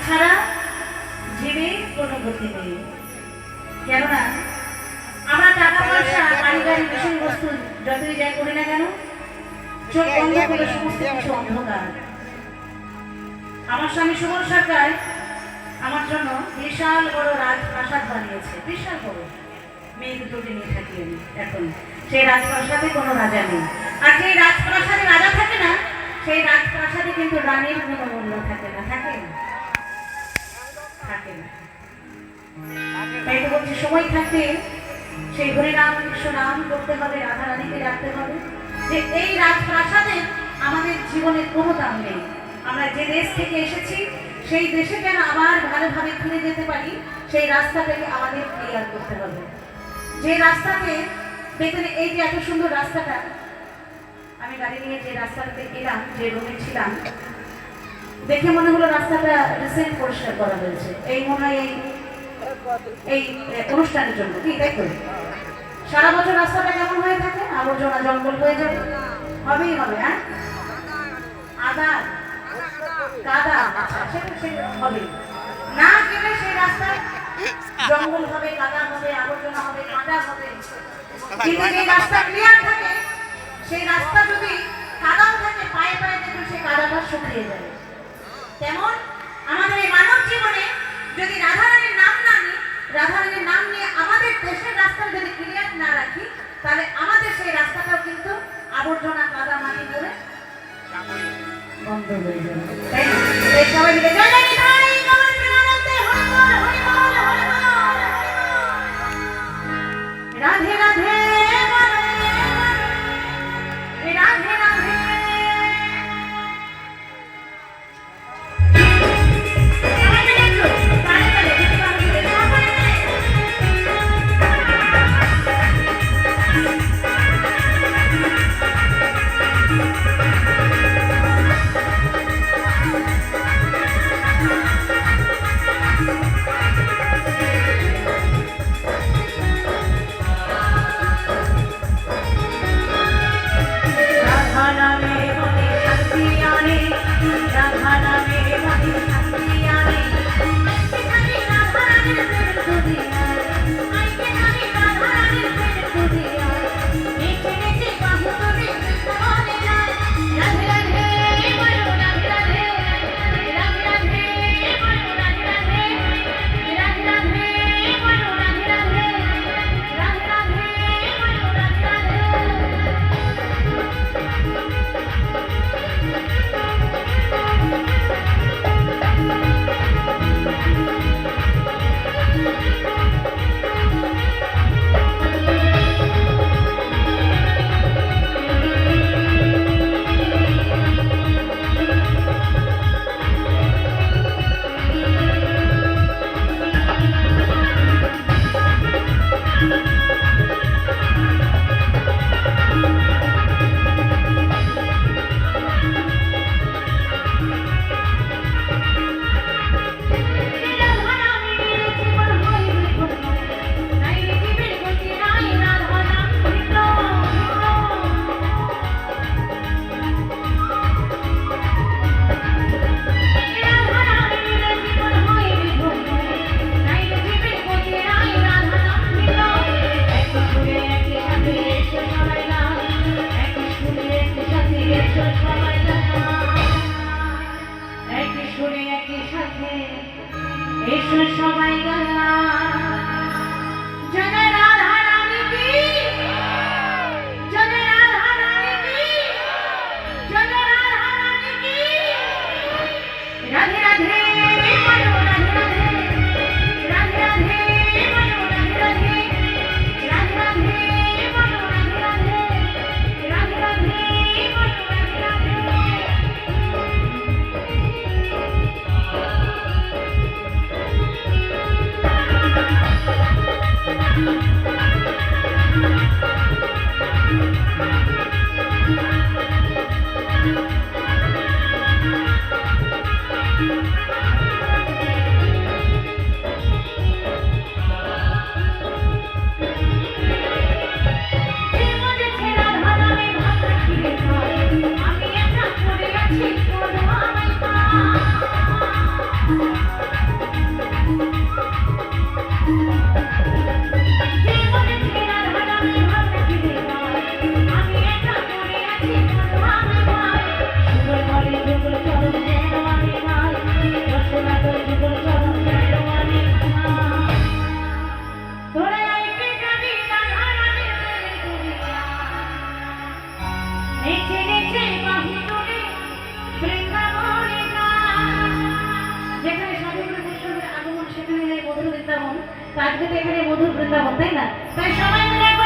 ছাড়া জীবে কোনো গতি নেই। কেননা আমরা টাকা পয়সা বাড়ি গাড়ি বিষয়বস্তু যতই যাই করি না কেন, চোখ বন্ধ করে সমস্ত কিছু অন্ধকার। আমার স্বামী সুমন সরকার আমার জন্য বিশাল বড় রাজপ্রাসাদ বানিয়েছে, বিশাল বড়। মেয়ে দুটোকে নিয়ে থাকি আমি এখন। সেই রাজপ্রাসাদে কোনো রাজা নেই, আর সেই রাজপ্রাসাদে রাজা থাকে না, সেই রাজপ্রাসাদে কিন্তু রানীর কোনো মূল্য থাকে না, থাকে না, থাকে না। তাই তো বলছি, সময় থাকতে সেই হরিনাম কৃষ্ণ নাম করতে হবে, রাধা রানীকে রাখতে হবে। যে এই রাজপ্রাসাদে আমাদের জীবনের কোনো দাম নেই। আমরা যে দেশ থেকে এসেছি সেই দেশে যেন আবার ভালোভাবে ফিরে যেতে পারি, সেই রাস্তাটাকে আমাদের ক্লিয়ার করতে হবে। যে রাস্তাতে দেখুন, এই যে এত সুন্দর রাস্তাটা, আমি গাড়ি নিয়ে যে রাস্তাটাতে গেলাম, যে রুমে ছিলাম, দেখে মনে হলো রাস্তাটা রিসেন্ট পরিষ্কার করা হয়েছে। এই মনে হয় এই অনুষ্ঠানের জন্য, কি তাই তো? সারা বছর রাস্তাটা কেমন হয়ে থাকে, আবর্জনা জঙ্গল হয়ে যাবে, হবেই হবে। হ্যাঁ, আদা কাদা সেটা হবে না, গেলে সেই রাস্তা জঙ্গল হবে, কাদা হবে, আবর্জনা হবে, কাদা হবে। কিন্তু যে রাস্তা ক্লিয়ার থাকে, সেই রাস্তা যদি কাদাও থাকে, পায়ে পায়ে দেখবে সেই কাদাটা শুকিয়ে যাবে। তেমন আমাদের এই মানব জীবনে যদি রাধারানীর নাম না নিই, রাধারানীর নাম নিয়ে আমাদের দেশের রাস্তা যদি ক্লিয়ার না রাখি, তাহলে আমাদের সেই রাস্তাটাও কিন্তু আবর্জনা কাদা মাটি করে বন্ধ হয়ে যাবে। তাই না? এই সবাই মিলে জয় জয় নিতাই গৌর প্রেমানন্দে হরি বল, হরি বল, হরি বল। রাধে রাধে বলে, রাধে রাধে। তো এখানে মধুর বৃন্দাবন, তাই না? তাই সবাই মিলে